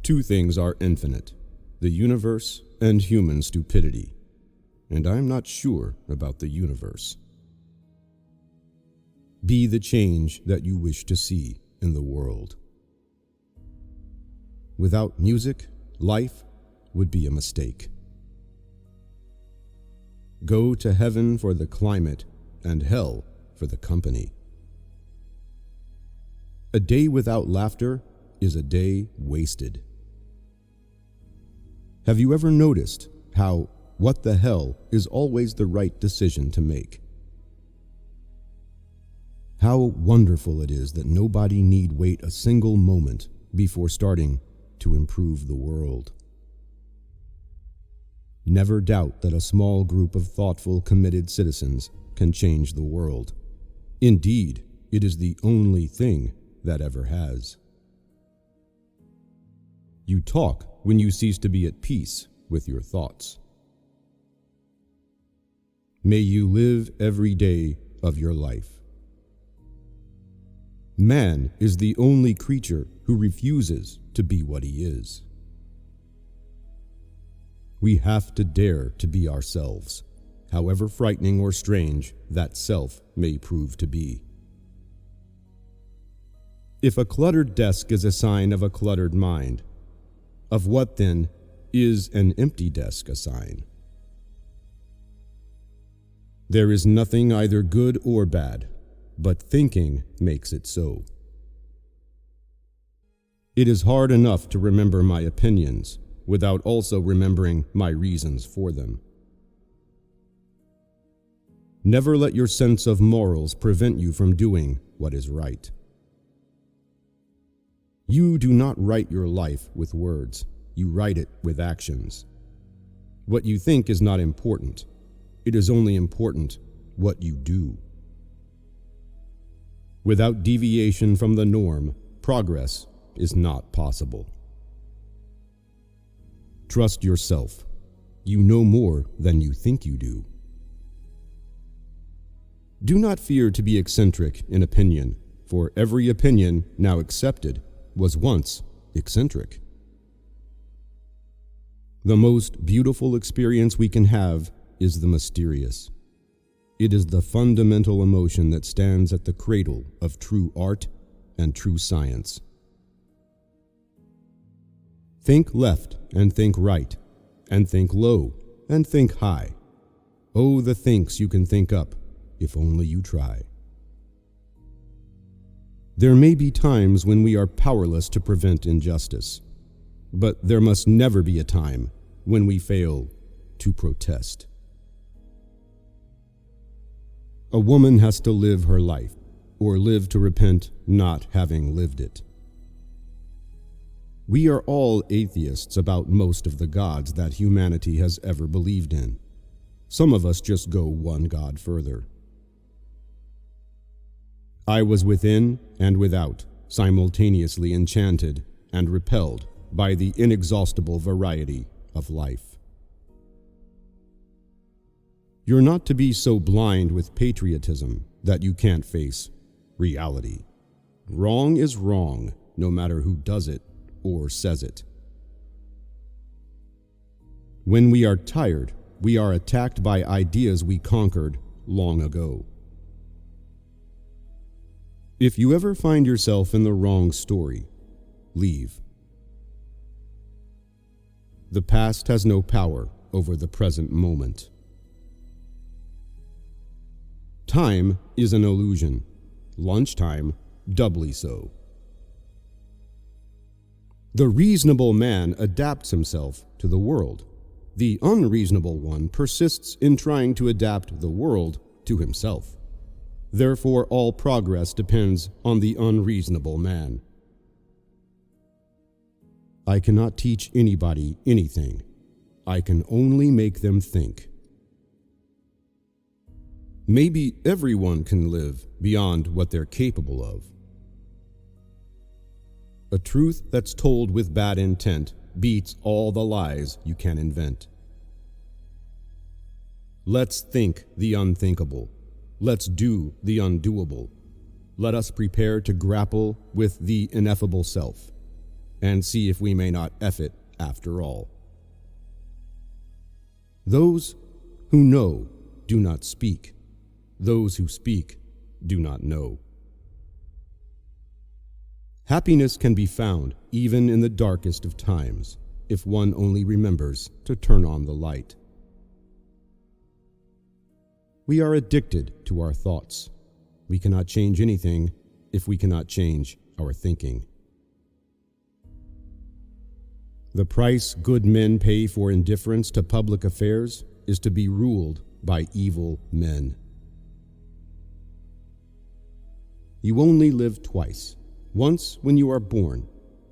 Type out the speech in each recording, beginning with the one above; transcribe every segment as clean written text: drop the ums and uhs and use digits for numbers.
Two things are infinite, the universe and human stupidity, and I'm not sure about the universe. Be the change that you wish to see in the world. Without music, life would be a mistake. Go to heaven for the climate and hell for the company. A day without laughter is a day wasted. Have you ever noticed how what the hell is always the right decision to make? How wonderful it is that nobody need wait a single moment before starting to improve the world. Never doubt that a small group of thoughtful, committed citizens can change the world. Indeed, it is the only thing that ever has. You talk when you cease to be at peace with your thoughts. May you live every day of your life. Man is the only creature who refuses to be what he is. We have to dare to be ourselves, however frightening or strange that self may prove to be. If a cluttered desk is a sign of a cluttered mind, of what then is an empty desk a sign? There is nothing either good or bad, but thinking makes it so. It is hard enough to remember my opinions without also remembering my reasons for them. Never let your sense of morals prevent you from doing what is right. You do not write your life with words, you write it with actions. What you think is not important. It is only important what you do. Without deviation from the norm, progress is not possible. Trust yourself. You know more than you think you do. Do not fear to be eccentric in opinion, for every opinion now accepted was once eccentric. The most beautiful experience we can have is the mysterious. It is the fundamental emotion that stands at the cradle of true art and true science. Think left and think right, and think low and think high. Oh, the thinks you can think up, if only you try. There may be times when we are powerless to prevent injustice, but there must never be a time when we fail to protest. A woman has to live her life, or live to repent not having lived it. We are all atheists about most of the gods that humanity has ever believed in. Some of us just go one god further. I was within and without, simultaneously enchanted and repelled by the inexhaustible variety of life. You're not to be so blind with patriotism that you can't face reality. Wrong is wrong, no matter who does it or says it. When we are tired, we are attacked by ideas we conquered long ago. If you ever find yourself in the wrong story, leave. The past has no power over the present moment. Time is an illusion, lunchtime doubly so. The reasonable man adapts himself to the world. The unreasonable one persists in trying to adapt the world to himself. Therefore, all progress depends on the unreasonable man. I cannot teach anybody anything. I can only make them think. Maybe everyone can live beyond what they're capable of. A truth that's told with bad intent beats all the lies you can invent. Let's think the unthinkable. Let's do the undoable. Let us prepare to grapple with the ineffable self. and see if we may not F it after all. Those who know do not speak. Those who speak do not know. Happiness can be found even in the darkest of times, if one only remembers to turn on the light. We are addicted to our thoughts. We cannot change anything if we cannot change our thinking. The price good men pay for indifference to public affairs is to be ruled by evil men. You only live twice, once when you are born,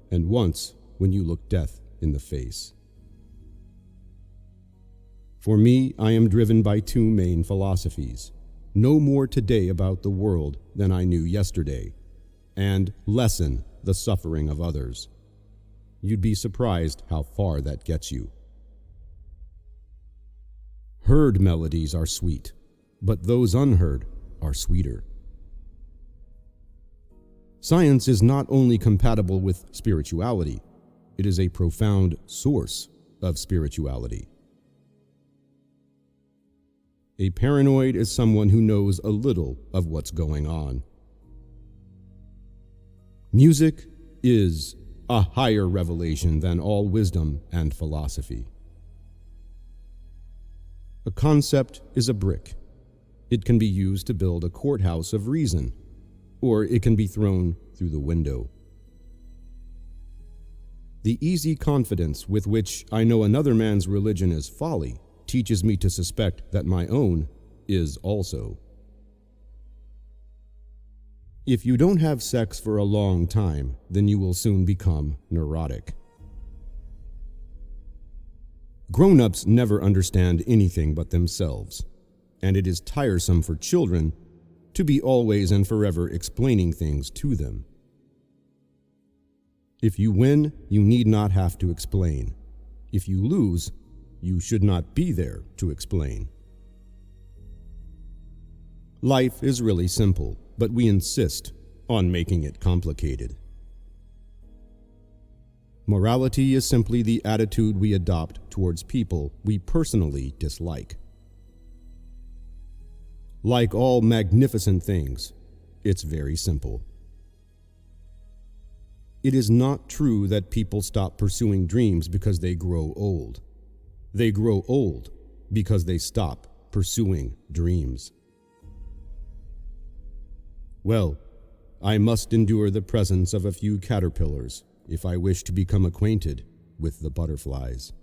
and once when you look death in the face. For me, I am driven by two main philosophies: know more today about the world than I knew yesterday, and lessen the suffering of others. You'd be surprised how far that gets you. Heard melodies are sweet, but those unheard are sweeter. Science is not only compatible with spirituality, it is a profound source of spirituality. A paranoid is someone who knows a little of what's going on. Music is a higher revelation than all wisdom and philosophy. A concept is a brick. It can be used to build a courthouse of reason, or it can be thrown through the window. The easy confidence with which I know another man's religion is folly teaches me to suspect that my own is also. If you don't have sex for a long time, then you will soon become neurotic. Grown-ups never understand anything but themselves, and it is tiresome for children to be always and forever explaining things to them. If you win, you need not have to explain. If you lose, you should not be there to explain. Life is really simple, but we insist on making it complicated. Morality is simply the attitude we adopt towards people we personally dislike. Like all magnificent things, it's very simple. It is not true that people stop pursuing dreams because they grow old. They grow old because they stop pursuing dreams. Well, I must endure the presence of a few caterpillars if I wish to become acquainted with the butterflies.